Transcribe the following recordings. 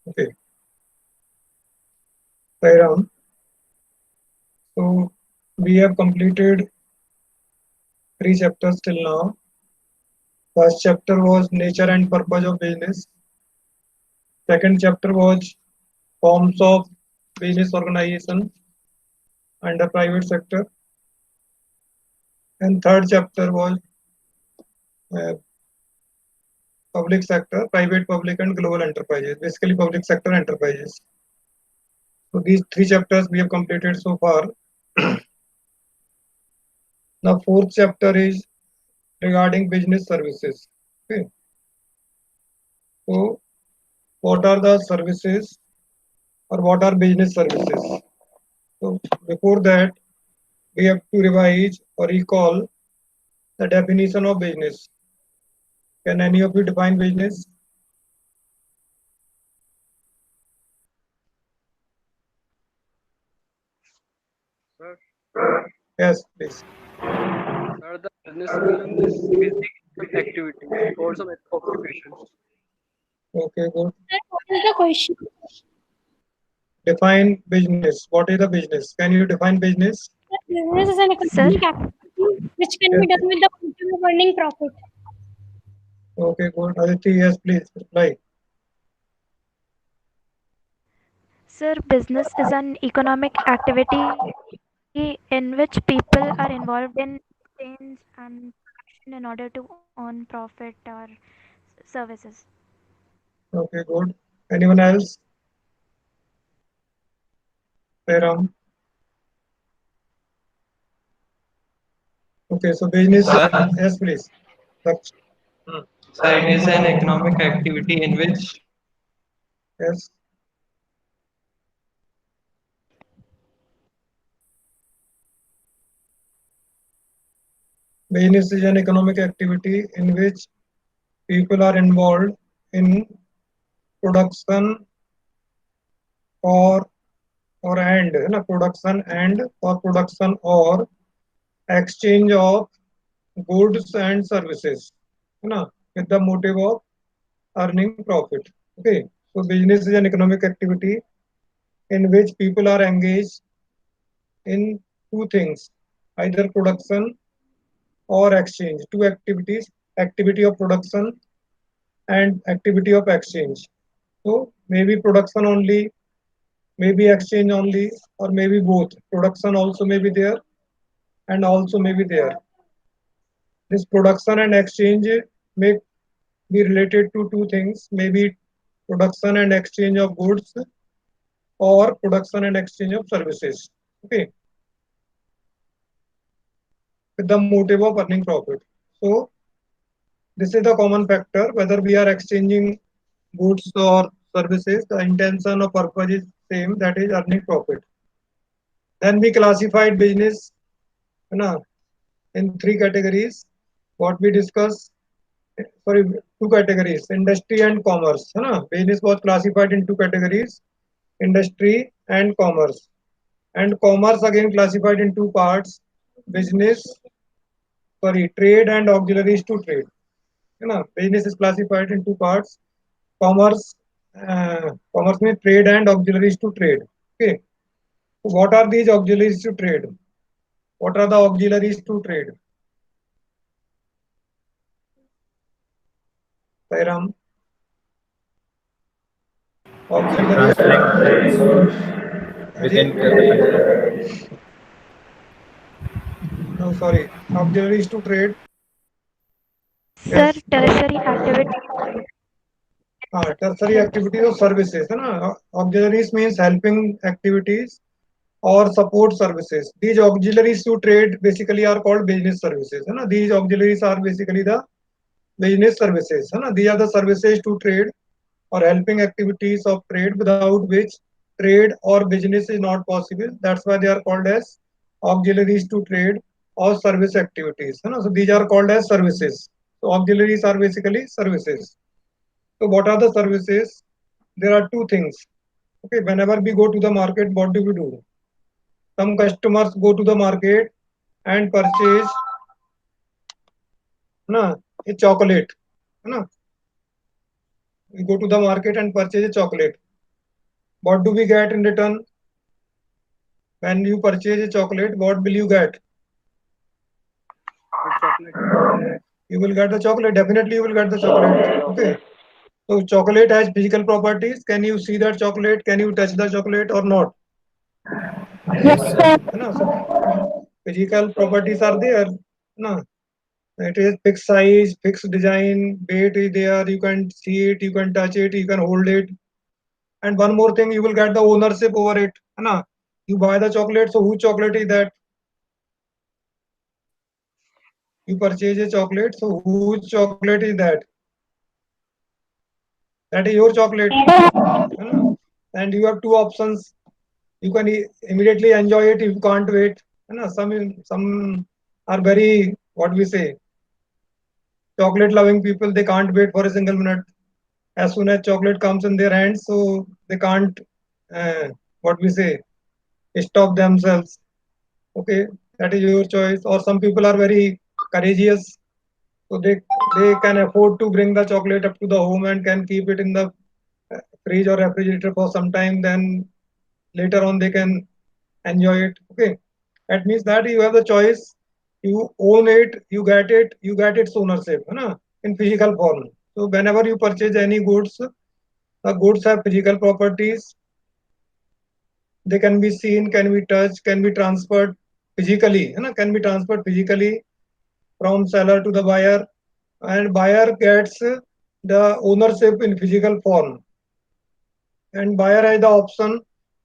Okay, Sairam. So we have completed 3 chapters till now. First chapter was nature and purpose of business. Second chapter was forms of business organization under private sector. And third chapter was uh, public sector, private, public, and global enterprises, basically public sector enterprises. So these 3 chapters we have completed so far. Now fourth chapter is regarding business services. Okay. So what are the services or what are business services? So before that, we have to revise or recall the definition of business. Can any of you define business? Sir, Yes, please. sir, the business means basic activity or some occupations. Okay, good. Sir, what is the question? Define business. What is the business? Can you define business? Business is an Sir, economic activity which can Yes. be done with the function of earning profit. Okay, good. Aditi, yes, please reply. sir, business is an economic activity in which people are involved in exchange and production in order to earn profit or services. Okay, good. Anyone else? Ram. Okay, so business. Sir, Yes, please. Daksh. sir, it is an economic activity in which Yes. Business is an economic activity in which people are involved in production or production and for production or exchange of goods and services, with the motive of earning profit. Okay, so business is an economic activity in which people are engaged in two things, either production or exchange. Two activities: activity of production and activity of exchange. So maybe production only, maybe exchange only, or maybe both. Production also may be there and also may be there. This production and exchange may be related to two things, maybe production and exchange of goods or production and exchange of services. Okay, with the motive of earning profit. So this is the common factor, whether we are exchanging goods or services, the intention or purpose is same, that is earning profit. Then we classified business in 3 categories. What we discussed, sorry, 2 categories, industry and commerce. Business was classified in 2 categories, industry and commerce. And commerce again classified in 2 parts, business, sorry, trade and auxiliaries to trade. Business is classified in 2 parts, commerce, commerce means trade and auxiliaries to trade. Okay. So what are these auxiliaries to trade? What are the auxiliaries to trade? Sairam, auxiliaries to transferring the resource Ajit? within capital. No, sorry, auxiliaries to trade. Sir, Yes. tertiary activity. Tertiary activities or services. Auxiliaries means helping activities or support services. These auxiliaries to trade basically are called business services. These auxiliaries are basically the business services. These are the services to trade or helping activities of trade without which trade or business is not possible. That's why they are called as auxiliaries to trade or service activities. So these are called as services. So auxiliaries are basically services. So what are the services? There are two things. Okay, whenever we go to the market, what do we do? Some customers go to the market and purchase na, a chocolate. Na? We go to the market and purchase a chocolate. What do we get in return? When you purchase a chocolate, what will you get? A chocolate. You will get the chocolate. Definitely, you will get the chocolate. Okay. So chocolate has physical properties. Can you see that chocolate? Can you touch the chocolate or not? No, sir. No. So physical properties are there. No. It is fixed size, fixed design, weight is there. You can see it, you can touch it, you can hold it. And one more thing, you will get the ownership over it. No. You buy the chocolate, so whose chocolate is that? You purchase a chocolate, so whose chocolate is that? That is your chocolate. And you have two options. You can immediately enjoy it if you can't wait. Some are very, what we say, chocolate loving people. They can't wait for a single minute. As soon as chocolate comes in their hands, so they can't, what we say, stop themselves. Okay, that is your choice. Or some people are very courageous, so they can afford to bring the chocolate up to the home and can keep it in the fridge or refrigerator for some time. Then later on they can enjoy it. Okay, that means that you have the choice. You own it, you get its ownership, in physical form. So whenever you purchase any goods, the goods have physical properties. They can be seen, can be touched, can be transferred physically, can be transferred physically from seller to the buyer, and buyer gets the ownership in physical form, and buyer has the option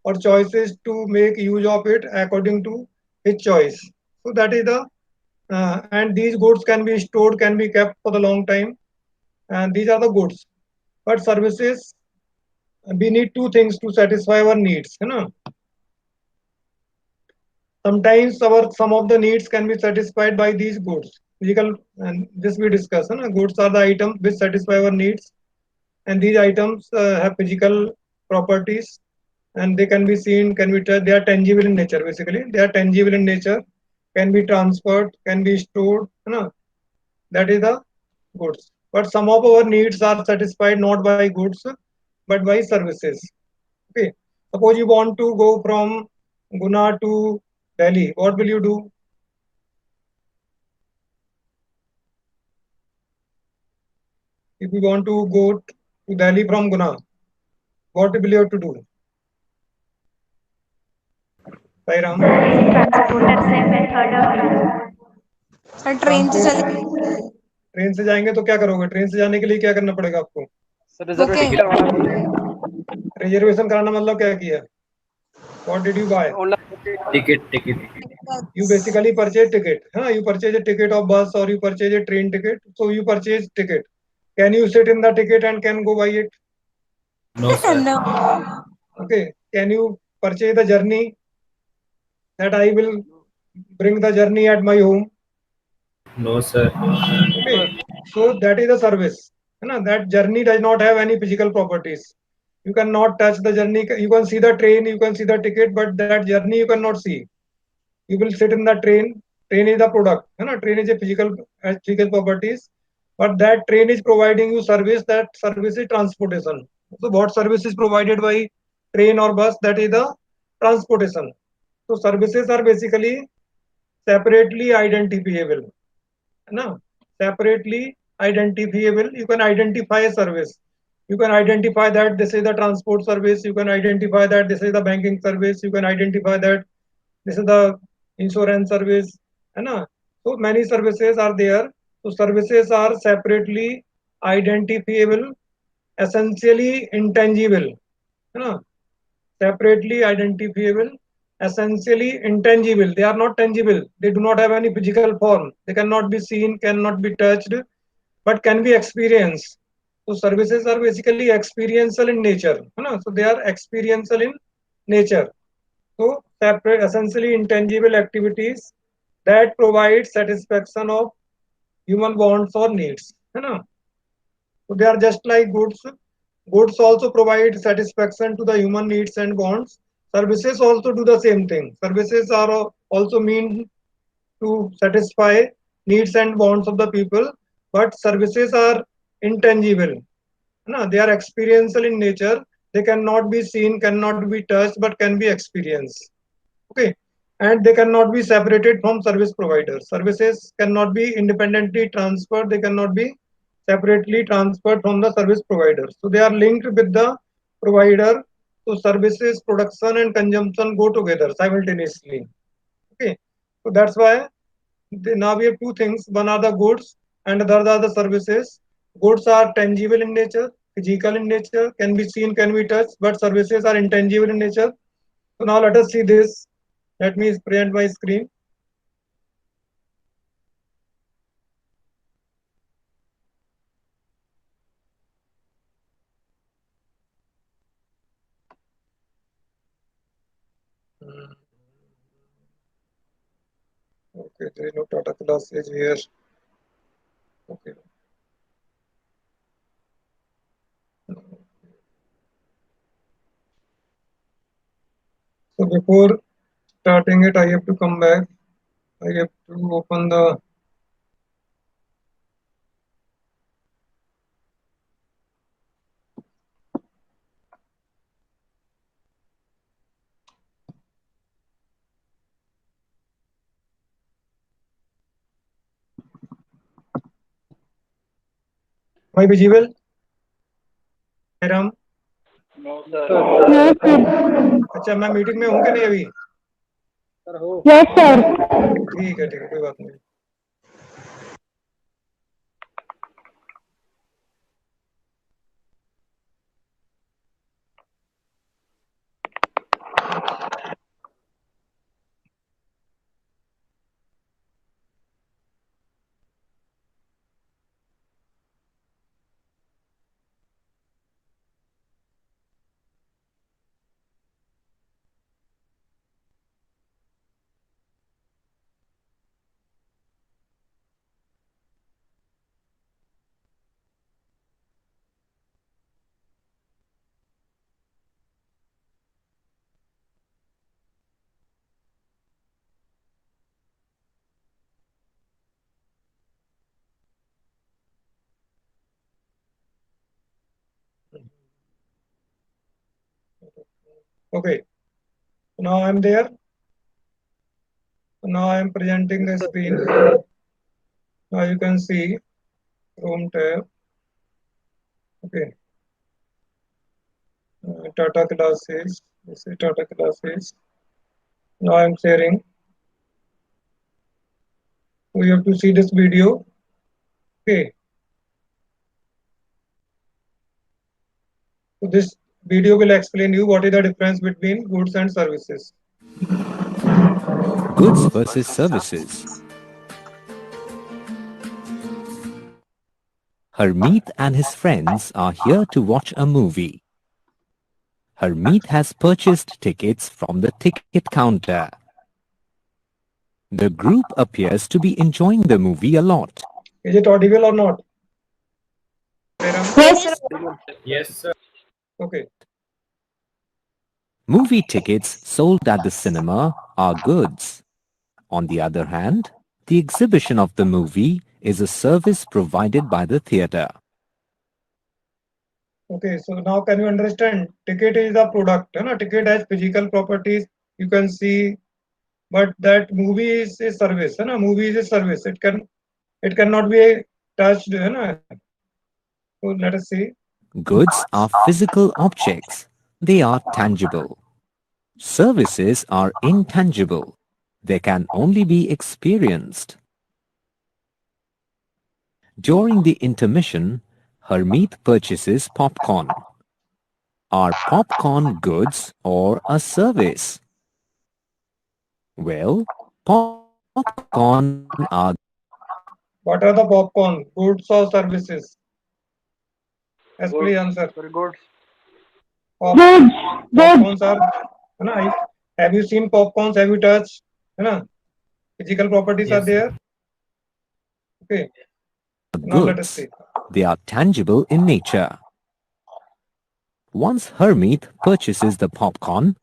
or choices to make use of it according to his choice. So that is the and these goods can be stored, can be kept for the long time, and these are the goods. But services, we need two things to satisfy our needs. Sometimes our some of the needs can be satisfied by these goods. Physical, and this we discuss. Goods are the items which satisfy our needs, and these items have physical properties, and they can be seen, can be touched. They are tangible in nature. Basically, they are tangible in nature, can be transferred, can be stored. That is the goods. But some of our needs are satisfied not by goods, but by services. Okay. Suppose you want to go from Guna to Delhi. What will you do? If you want to go to Delhi from Guna, what will you have to do? Sairam? Transporter से method of transport train से transport चले train से जाएंगे तो क्या करोगे? Train से जाने के लिए क्या करना पड़ेगा आपको? सर रिजर्वेशन बुकिंग करवाना पड़ेगा। रिजर्वेशन कराना मतलब क्या किया? What did you buy? Online Ticket. You basically purchase ticket. You purchase a ticket of bus or you purchase a train ticket. So you purchase ticket. Can you sit in the ticket and can go buy it? No, sir. No Okay. Can you purchase the journey that I will bring the journey at my home? No, sir. Okay. So that is the service. That journey does not have any physical properties. You cannot touch the journey. You can see the train, you can see the ticket, but that journey you cannot see. You will sit in the train. Train is the product. Train is a physical properties, but that train is providing you service. That service is transportation. So what service is provided by train or bus? That is the transportation. So services are basically separately identifiable. No, separately identifiable. You can identify a service. You can identify that this is the transport service. You can identify that this is the banking service. You can identify that this is the insurance service. So many services are there. So services are separately identifiable, essentially intangible. Separately identifiable, essentially intangible. They are not tangible. They do not have any physical form. They cannot be seen, cannot be touched, but can be experienced. So services are basically experiential in nature. So they are experiential in nature. So separate, essentially intangible activities that provide satisfaction of human wants or needs. So they are just like goods. Goods also provide satisfaction to the human needs and wants. Services also do the same thing. Services are also mean to satisfy needs and wants of the people, but services are intangible. No, they are experiential in nature. They cannot be seen, cannot be touched, but can be experienced. Okay, and they cannot be separated from service providers. Services cannot be independently transferred. They cannot be separately transferred from the service provider. So they are linked with the provider. So services, production, and consumption go together simultaneously. Okay, so that's why now we have two things. One are the goods, and other are the services. Goods are tangible in nature, physical in nature, can be seen, can be touched, but services are intangible in nature. So now let us see this. Let me present my screen. Hmm. Okay, there is no Tata classes here. Okay. So before starting it, I have to come back. I have to open the my visible. Ram. Sir अच्छा मैं meeting में हूँ कि नहीं अभी? Sir हो ठीक है कोई बात नहीं. Okay, now I'm there. Now I'm presenting the yes sir screen. Now you can see Chrome tab. Okay, Tata classes. This is Tata classes. Now I'm sharing. So you have to see this video. Okay, so this video will explain you what is the difference between goods and services. Goods versus services. Harmeet and his friends are here to watch a movie. Harmeet has purchased tickets from the ticket counter. The group appears to be enjoying the movie a lot. Is it audible or not? Yes, sir. Yes, sir. Okay. Movie tickets sold at the cinema are goods. On the other hand, the exhibition of the movie is a service provided by the theatre. Okay, so now can you understand? Ticket is a product, है ना? Ticket has physical properties. You can see, but that movie is a service, है ना? Movie is a service. It cannot be touched, है ना? So let us see. Goods are physical objects. They are tangible. Services are intangible. They can only be experienced. During the intermission, Harmeet purchases popcorn. Are popcorn goods or a service? Well, popcorn are What are the popcorn? Goods or services? Yes, please answer. Sir goods Popcorns are, है ना? Have you seen popcorns? Have you touched? है ना? Physical properties are Yes, there. Okay. Now let us goods. see. They are tangible in nature. Once Harmeet purchases the popcorn,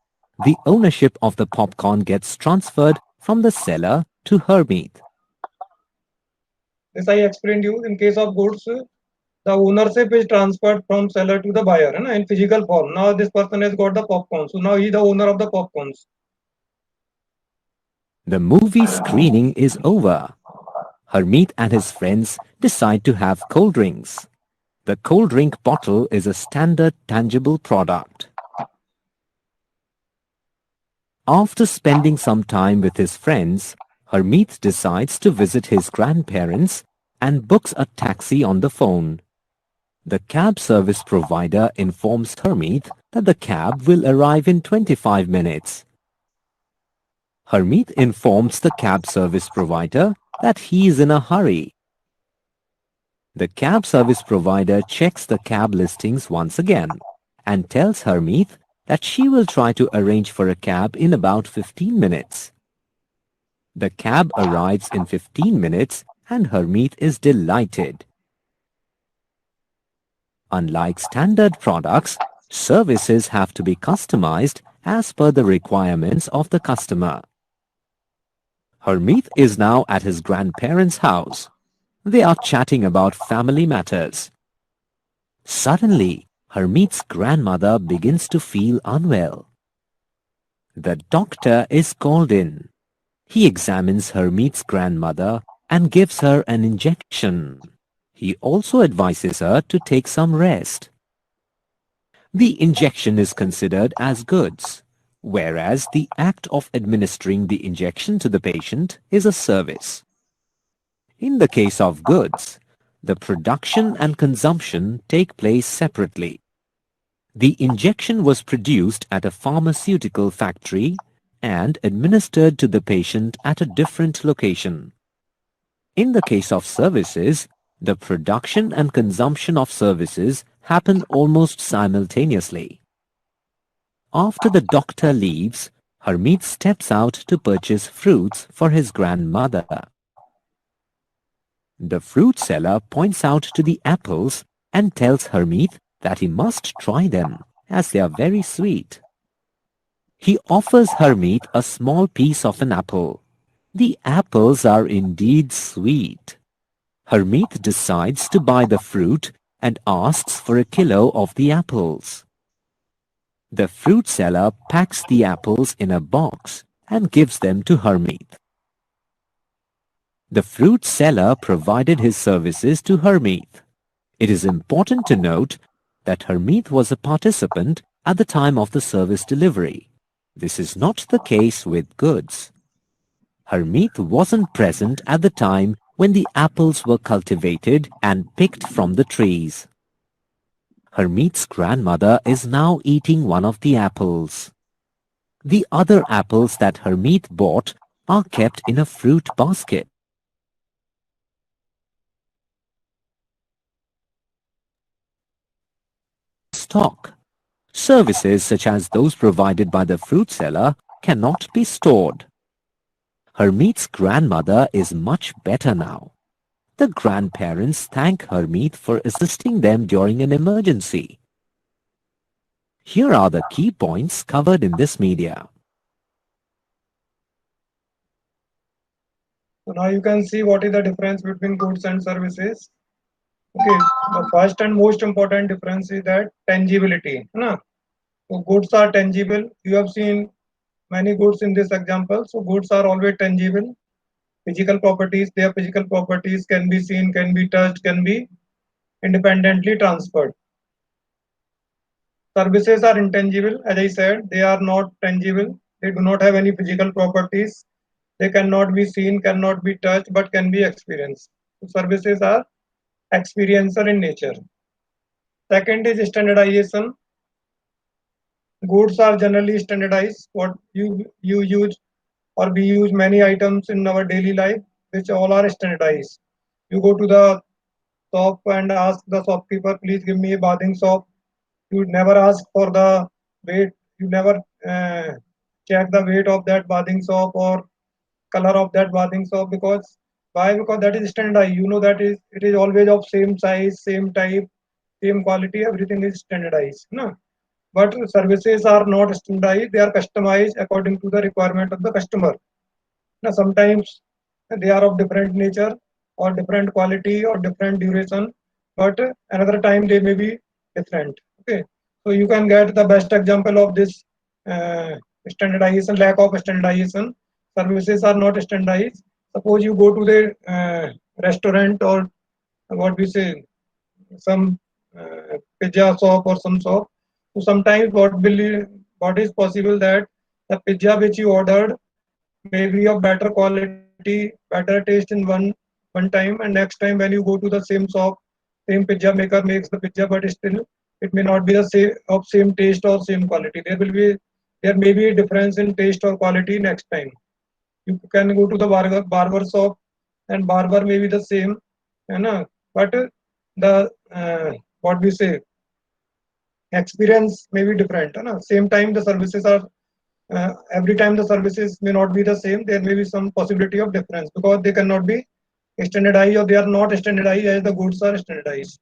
the ownership of the popcorn gets transferred from the seller to Harmeet. This I explained you. In case of goods, the ownership is transferred from seller to the buyer, in physical form. Now this person has got the popcorn, so now he the owner of the popcorns. The movie screening is over. Harmeet and his friends decide to have cold drinks. The cold drink bottle is a standard tangible product. After spending some time with his friends, Harmeet decides to visit his grandparents and books a taxi on the phone. The cab service provider informs Harmeet that the cab will arrive in 25 minutes. Harmeet informs the cab service provider that he is in a hurry. The cab service provider checks the cab listings once again and tells Harmeet that she will try to arrange for a cab in about 15 minutes. The cab arrives in 15 minutes and Harmeet is delighted. Unlike standard products, services have to be customized as per the requirements of the customer. Harmeet is now at his grandparents' house. They are chatting about family matters. Suddenly, Harmeet's grandmother begins to feel unwell. The doctor is called in. He examines Harmeet's grandmother and gives her an injection. He also advises her to take some rest. The injection is considered as goods, whereas the act of administering the injection to the patient is a service. In the case of goods, the production and consumption take place separately. The injection was produced at a pharmaceutical factory and administered to the patient at a different location. In the case of services, the production and consumption of services happen almost simultaneously. After the doctor leaves, Harmeet steps out to purchase fruits for his grandmother. The fruit seller points out to the apples and tells Harmeet that he must try them as they are very sweet. He offers Harmeet a small piece of an apple. The apples are indeed sweet. Harmeet decides to buy the fruit and asks for a kilo of the apples. The fruit seller packs the apples in a box and gives them to Harmeet. The fruit seller provided his services to Harmeet. It is important to note that Harmeet was a participant at the time of the service delivery. This is not the case with goods. Harmeet wasn't present at the time when the apples were cultivated and picked from the trees. Harmeet's grandmother is now eating one of the apples. The other apples that Harmeet bought are kept in a fruit basket. Stock. Services such as those provided by the fruit seller cannot be stored. Harmeet's grandmother is much better now. The grandparents thank Harmeet for assisting them during an emergency. Here are the key points covered in this media. So now you can see what is the difference between goods and services. Okay, the first and most important difference is that tangibility. So goods are tangible. You have seen many goods in this example. So goods are always tangible. Physical properties, their physical properties can be seen, can be touched, can be independently transferred. Services are intangible. As I said, they are not tangible. They do not have any physical properties. They cannot be seen, cannot be touched, but can be experienced. So services are experiential in nature. Second is standardization. Goods are generally standardized. What you use or we use many items in our daily life, which all are standardized. You go to the shop and ask the shopkeeper, please give me a bathing soap. You never ask for the weight. You never check the weight of that bathing soap or color of that bathing soap. Because why? Because that is standardized. You know that is it is always of same size, same type, same quality. Everything is standardized. No? But services are not standardized. They are customized according to the requirement of the customer. Now, sometimes they are of different nature or different quality or different duration. but another time they may be different. Okay, so you can get the best example of this uh, standardization, lack of standardization. Services are not standardized. Suppose you go to the restaurant or what we say, some pizza shop or some shop. So sometimes what is possible that the pizza which you ordered may be of better quality, better taste in one time, and next time when you go to the same shop, same pizza maker makes the pizza, but still it may not be the same taste or same quality. There may be a difference in taste or quality next time. You can go to the barber shop and barber may be the same, you know, but the what we say experience may be different. You know? Same time the services are every time the services may not be the same. There may be some possibility of difference because they cannot be standardized or they are not standardized as the goods are standardized.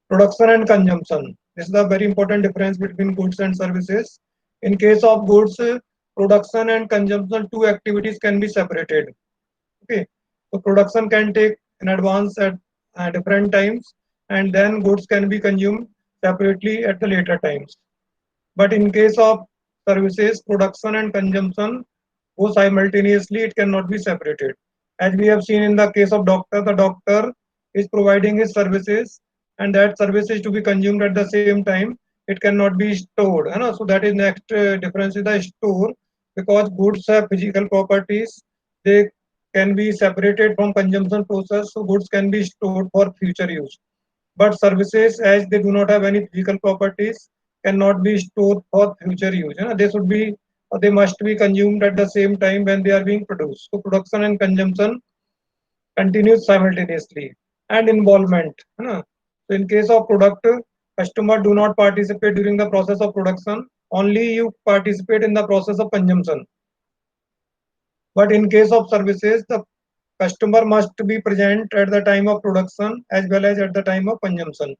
Production and consumption. This is a very important difference between goods and services. In case of goods, production and consumption, two activities can be separated. Okay, so production can take in advance at different times, and then goods can be consumed separately at the later times. But in case of services, production and consumption go simultaneously, it cannot be separated. As we have seen in the case of doctor, the doctor is providing his services and that service is to be consumed at the same time. It cannot be stored. You know? So that is next difference is the store because goods have physical properties. They can be separated from consumption process. So goods can be stored for future use. But services, as they do not have any physical properties, cannot be stored for future use. You know, they should be, they must be consumed at the same time when they are being produced. So production and consumption continues simultaneously. And involvement. You know. So in case of product, customer do not participate during the process of production. Only you participate in the process of consumption. But in case of services, the customer must be present at the time of production as well as at the time of consumption.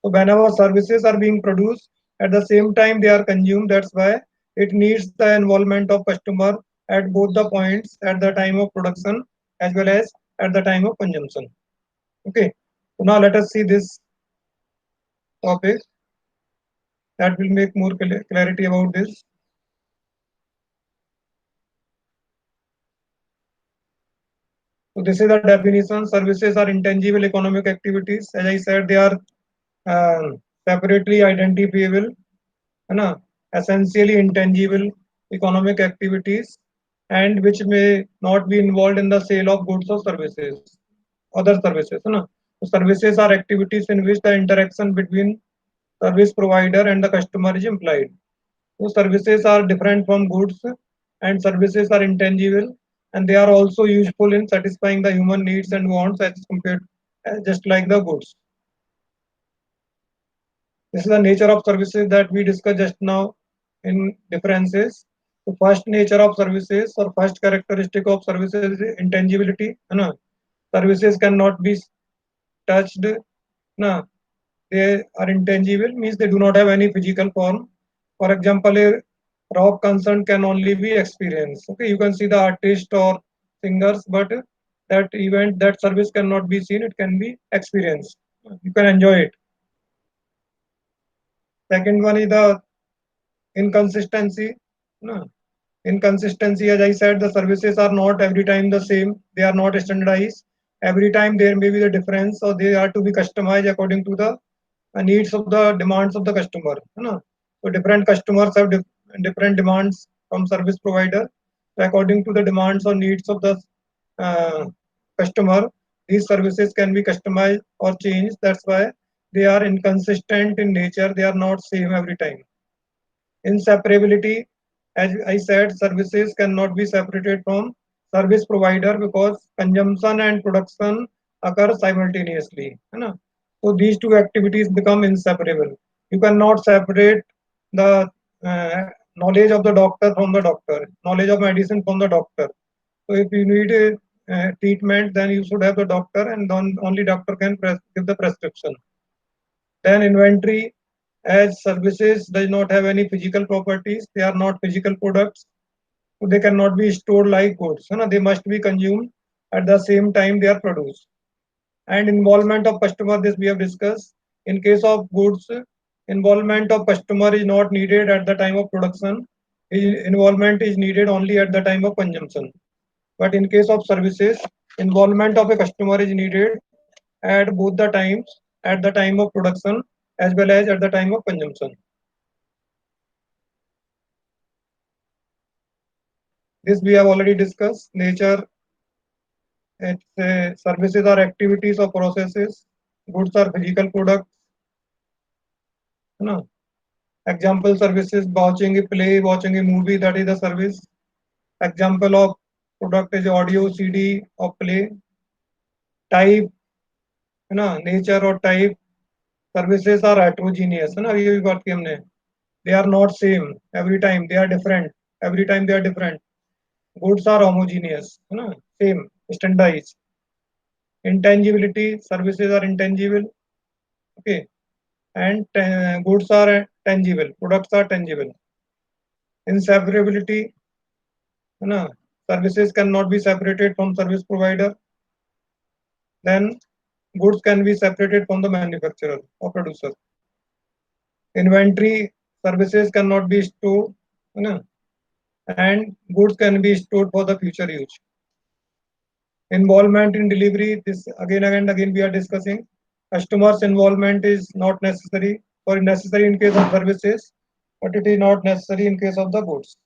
So whenever services are being produced, at the same time they are consumed. That's why it needs the involvement of customer at both the points at the time of production as well as at the time of consumption. Okay. So now let us see this topic that will make more clarity about this. So this is the definition. Services are intangible economic activities. As I said, they are separately identifiable, है essentially intangible economic activities, and which may not be involved in the sale of goods or services, other services. So services are activities in which the interaction between service provider and the customer is implied. So services are different from goods, and services are intangible, and they are also useful in satisfying the human needs and wants as compared just like the goods. This is the nature of services that we discussed just now in differences. The first nature of services or first characteristic of services is intangibility. Services cannot be touched. No, they are intangible, means they do not have any physical form. For example, a rock concert can only be experienced. Okay, you can see the artist or singers, but that event, that service cannot be seen. It can be experienced. You can enjoy it. Second one is the inconsistency. No. Inconsistency, as I said, the services are not every time the same. They are not standardized. Every time there may be the difference, or they are to be customized according to the needs of the demands of the customer. No. So different customers have different demands from service provider. So according to the demands or needs of the uh, customer, these services can be customized or changed. That's why they are inconsistent in nature. They are not same every time. Inseparability, as I said, services cannot be separated from service provider because consumption and production occur simultaneously. So these two activities become inseparable. You cannot separate the knowledge of the doctor from the doctor, knowledge of medicine from the doctor. So if you need a treatment, then you should have the doctor, and then only doctor can give the prescription. Then inventory, as services does not have any physical properties, they are not physical products, so they cannot be stored like goods. They must be consumed at the same time they are produced. And involvement of customer, this we have discussed. In case of goods, involvement of customer is not needed at the time of production. Involvement is needed only at the time of consumption. But in case of services, involvement of a customer is needed at both the times, at the time of production as well as at the time of consumption. This we have already discussed. Nature, services are activities or processes. Goods are physical products. No. Example services, watching a play, watching a movie, that is a service. Example of product is audio, CD or play. Type, nature or type. Services are heterogeneous, है ना, ये भी बात की हमने. They are not same every time. They are different. Every time they are different. Goods are homogeneous, है ना, same, standardized. Intangibility, services are intangible. Okay. And goods are tangible. Products are tangible. Inseparability, services cannot be separated from service provider. Then goods can be separated from the manufacturer or producer. Inventory, services cannot be stored, and goods can be stored for the future use. Involvement in delivery, this again and again we are discussing. Customers' involvement is not necessary, or necessary in case of services, but it is not necessary in case of the goods.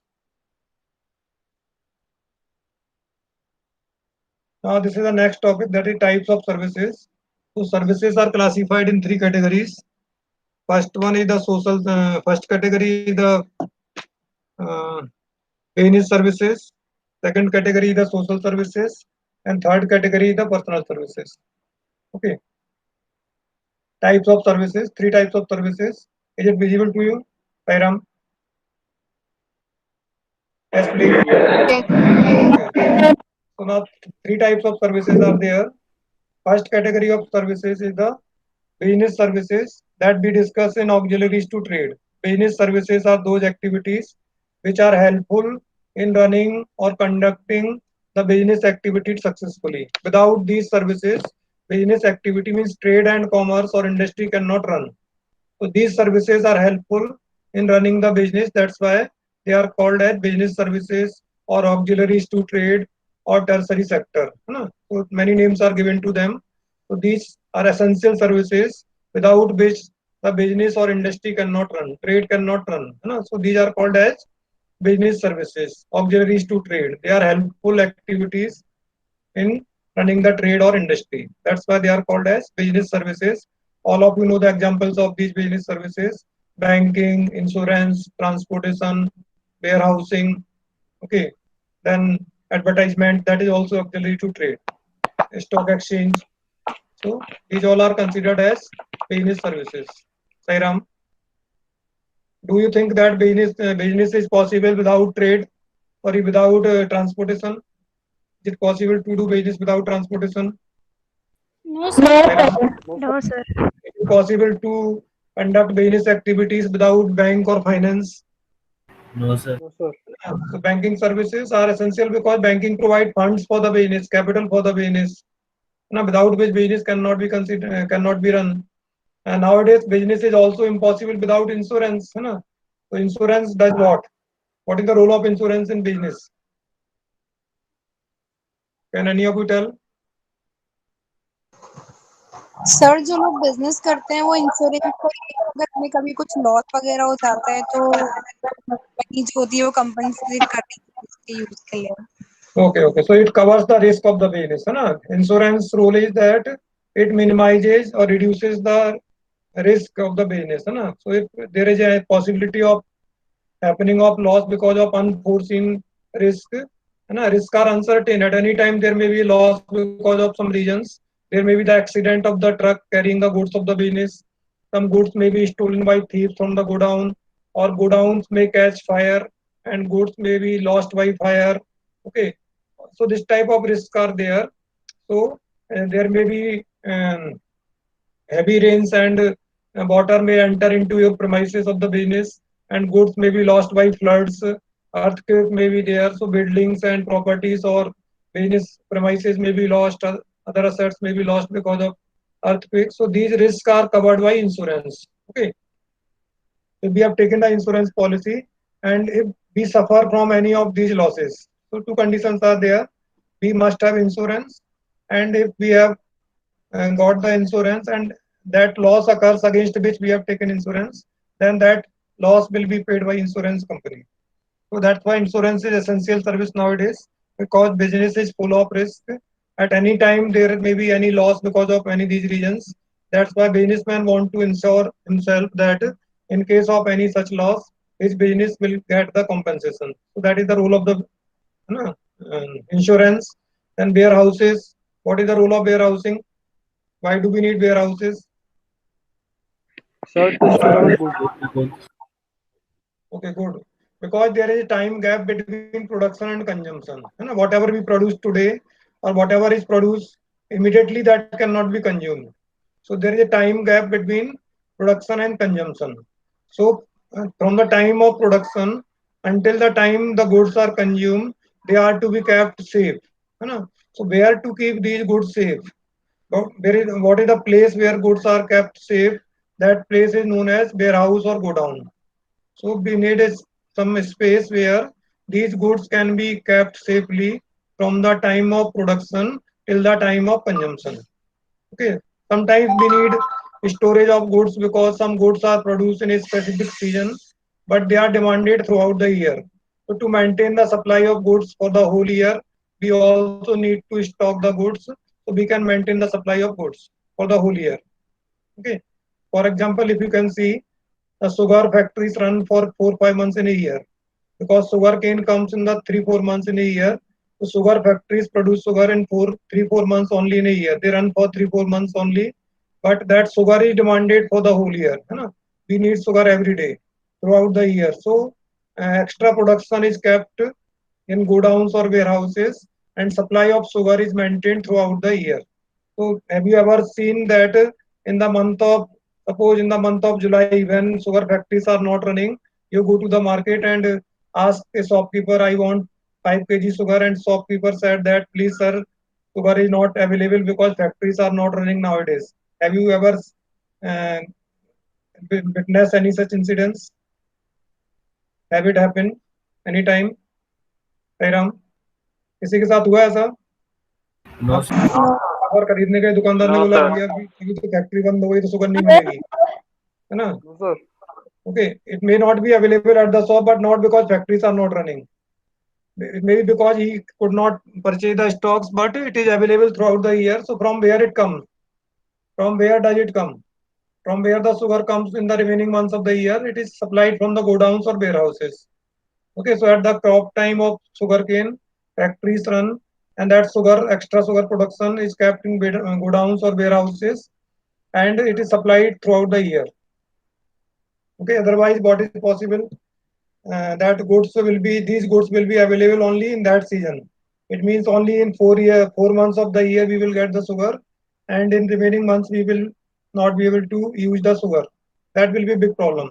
Now this is the next topic, that is types of services. So services are classified in three categories. First one is the social, first category is the business services. Second category is the social services, and third category is the personal services. Okay. Types of services, three types of services. Is it visible to you, Sairam? Yes, please. Okay. So now three types of services are there. First category of services is the business services that we discuss in auxiliaries to trade. Business services are those activities which are helpful in running or conducting the business activity successfully. Without these services, business activity means trade and commerce or industry cannot run. So these services are helpful in running the business. That's why they are called as business services or auxiliaries to trade or tertiary sector. So many names are given to them. So these are essential services without which the business or industry cannot run, trade cannot run. So these are called as business services, auxiliaries to trade. They are helpful activities in running the trade or industry. That's why they are called as business services. All of you know the examples of these business services: banking, insurance, transportation, warehousing. Okay. Then advertisement, that is also auxiliary to trade. Stock exchange. So these all are considered as business services. Sairam, do you think that business is possible without trade or without transportation? Is it possible to do business without transportation? No, sir. Sairam, No, sir. is it possible to conduct business activities without bank or finance? No, sir. No, sir. So banking services are essential because banking provide funds for the business, capital for the business. Without which business cannot be considered, cannot be run. And nowadays business is also impossible without insurance. So insurance does what? What is the role of insurance in business? Can any of you tell? Sir जो लोग business करते हैं वो insurance को, अगर हमें कभी कुछ लॉस वगैरह हो जाता है तो कंपनी जो होती है वो कंपनसेट करती है उसके यूज के लिए. Okay. So it covers the risk of the business. Insurance role is that it minimizes or reduces the risk of the business. So if there is a possibility of happening of loss because of unforeseen risk, risk are uncertain. At any time there may be loss because of some reasons. There may be the accident of the truck carrying the goods of the business. Some goods may be stolen by thieves from the godown, or godowns may catch fire and goods may be lost by fire. Okay. So this type of risks are there. So there may be heavy rains and water may enter into your premises of the business, and goods may be lost by floods. Earthquake may be there, so buildings and properties or business premises may be lost. other assets may be lost because of earthquake. So these risks are covered by insurance. Okay. If we have taken the insurance policy and if we suffer from any of these losses, so two conditions are there. We must have insurance, and if we have got the insurance and that loss occurs against which we have taken insurance, then that loss will be paid by insurance company. So that's why insurance is essential service nowadays, because business is full of risk. At any time there may be any loss because of any of these reasons. That's why businessman want to ensure himself that in case of any such loss, his business will get the compensation. So that is the role of the insurance. And warehouses. What is the role of warehousing? Why do we need warehouses? Sir, to store our goods. Okay, good. Because there is a time gap between production and consumption. Whatever we produce today or whatever is produced immediately, that cannot be consumed. So there is a time gap between production and consumption. So from the time of production until the time the goods are consumed, they are to be kept safe. So where to keep these goods safe? What is the place where goods are kept safe? That place is known as warehouse or godown. So we need some space where these goods can be kept safely from the time of production till the time of consumption. Okay. Sometimes we need storage of goods because some goods are produced in a specific season, but they are demanded throughout the year. So to maintain the supply of goods for the whole year, we also need to stock the goods so we can maintain the supply of goods for the whole year. Okay. For example, if you can see, the sugar factories run for 4-5 months in a year because sugar cane comes in the 3-4 months in a year. So sugar factories produce sugar in 3-4 months only in a year. They run for 3-4 months only, but that sugar is demanded for the whole year. We need sugar every day throughout the year. So extra production is kept in godowns or warehouses, and supply of sugar is maintained throughout the year. So have you ever seen that in the month of, suppose in the month of July, when sugar factories are not running, you go to the market and ask a shopkeeper, I want 5 kg sugar, and shopkeeper said that, please sir, sugar is not available because factories are not running nowadays. Have you ever uh, witnessed any such incidents? Have it happened anytime? Sairam, किसी के साथ हुआ ऐसा? No, sir. अगर खरीदने गए दुकानदार ने No, बोला sir. भैया अभी तो फैक्ट्री बंद हो गई तो शुगर नहीं मिलेगी, है ना? No, sir. Okay, it may not be available at the shop, but not because factories are not running. It may be because he could not purchase the stocks, but it is available throughout the year. So from where it comes? From where does it come? From where the sugar comes in the remaining months of the year? It is supplied from the godowns or warehouses. Okay, so at the crop time of sugarcane, factories run, and that sugar, extra sugar production is kept in godowns or warehouses, and it is supplied throughout the year. Okay, otherwise, what is possible? That goods will be, these goods will be available only in that season. It means only in 4 months of the year we will get the sugar, and in remaining months we will not be able to use the sugar. That will be a big problem.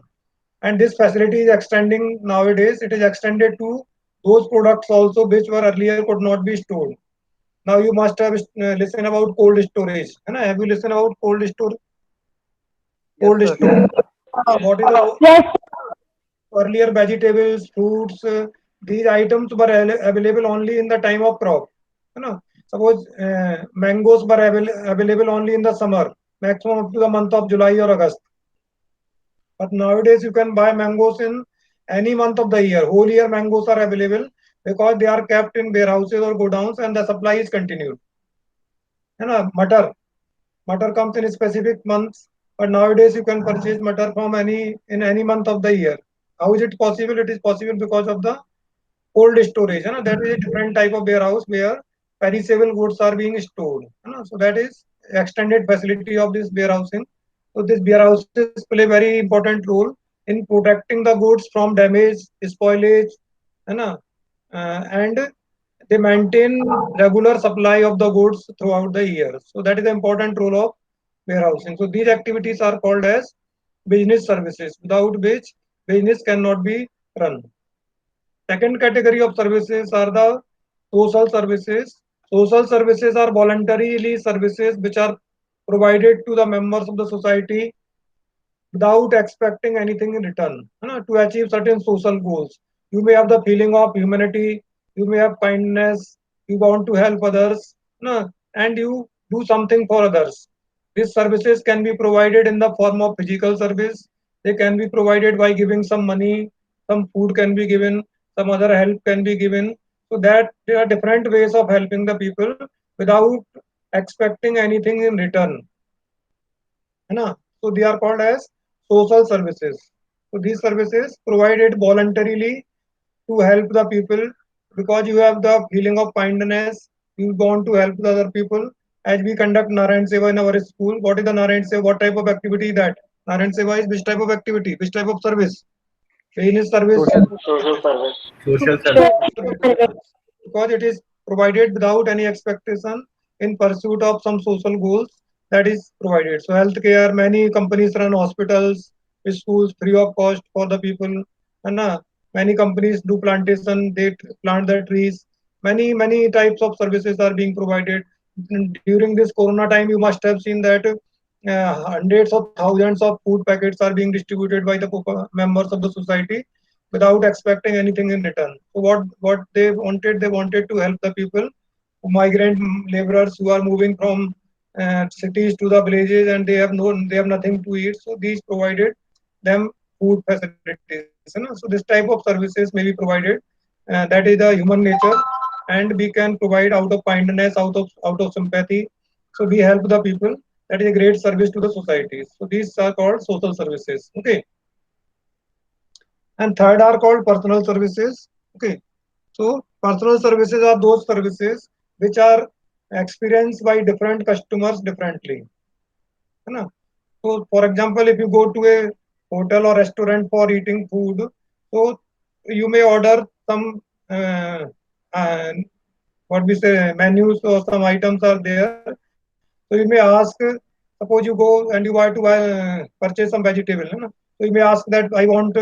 And this facility is extending nowadays. It is extended to those products also which were earlier could not be stored. Now you must have listened about cold storage. Have you listened about cold store? Yes, Cold sir. store. What is the Yes. earlier vegetables, fruits, these items were available only in the time of crop. Suppose mangoes were available only in the summer, maximum up to the month of July or August. But nowadays you can buy mangoes in any month of the year. Whole year mangoes are available because they are kept in warehouses or godowns and the supply is continued. Matar comes in specific months, but nowadays you can purchase matar from any month of the year. How is it possible? It is possible because of the cold storage. That is a different type of warehouse where perishable goods are being stored. So that is extended facility of this warehousing. So these warehouses play very important role in protecting the goods from damage, spoilage, and they maintain regular supply of the goods throughout the year. So that is the important role of warehousing. So these activities are called as business services, without which business cannot be run. Second category of services are the social services. Social services are voluntarily services which are provided to the members of the society without expecting anything in return, to achieve certain social goals. You may have the feeling of humanity, you may have kindness, you want to help others, and you do something for others. These services can be provided in the form of physical service. They can be provided by giving some money, some food can be given, some other help can be given. So that there are different ways of helping the people without expecting anything in return. So they are called as social services. So these services provided voluntarily to help the people because you have the feeling of kindness. You want to help the other people. As we conduct Narayan Seva in our school, what is the Narayan Seva? What type of activity is that? Narayan Seva is which type of activity? Which type of service? Business service. Social service. Because it is provided without any expectation in pursuit of some social goals that is provided. So healthcare, many companies run hospitals, schools free of cost for the people. And many companies do plantation, they plant the trees. Many types of services are being provided. During this Corona time, you must have seen that hundreds of thousands of food packets are being distributed by the members of the society without expecting anything in return. So what they wanted to help the people, migrant laborers who are moving from cities to the villages and they have nothing to eat. So these provided them food facilities. So this type of services may be provided. That is the human nature, and we can provide out of kindness, out of sympathy. So we help the people. That is a great service to the society. So these are called social services. Okay. And third are called personal services. Okay. So personal services are those services which are experienced by different customers differently. So for example, if you go to a hotel or restaurant for eating food, so you may order some uh, what we say menus or some items are there. So you may ask, suppose you go and you want to purchase some vegetable. So you may ask that I want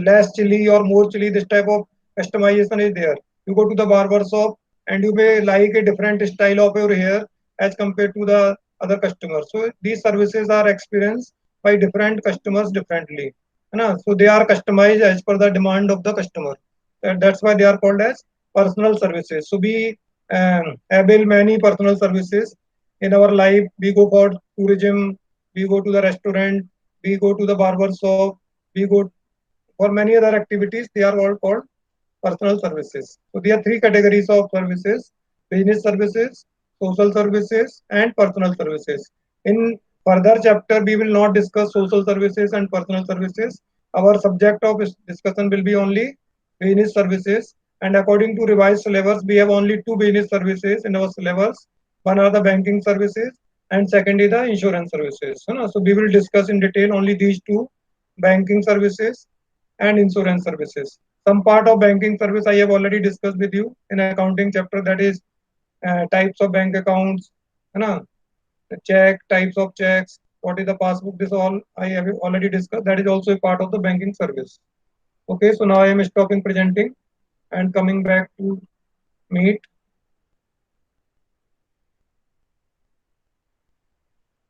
less chili or more chili. This type of customization is there. You go to the barber shop and you may like a different style of your hair as compared to the other customers. So these services are experienced by different customers differently. So they are customized as per the demand of the customer. That's why they are called as personal services. So we avail many personal services in our life. We go for tourism, we go to the restaurant, we go to the barber shop, we go for many other activities. They are all called personal services. So there are three categories of services: business services, social services, and personal services. In further chapter, we will not discuss social services and personal services. Our subject of discussion will be only business services. And according to revised syllabus, we have only two business services in our syllabus. One are the banking services, and second is the insurance services. So we will discuss in detail only these two: banking services and insurance services. Some part of banking service I have already discussed with you in accounting chapter, that is types of bank accounts, the check, types of checks, what is the passbook, this all I have already discussed. That is also a part of the banking service. Okay, so now I am stopping presenting and coming back to meet.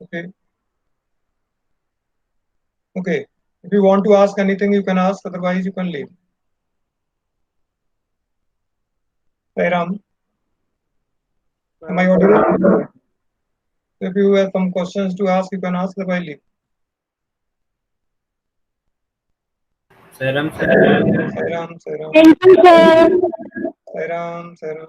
Okay. Okay. If you want to ask anything, you can ask, otherwise you can leave. Sairam, am I audible? If you have some questions to ask, you can ask, otherwise leave. Sairam, Sairam, Sairam, Thank you, sir. Sairam, Sairam.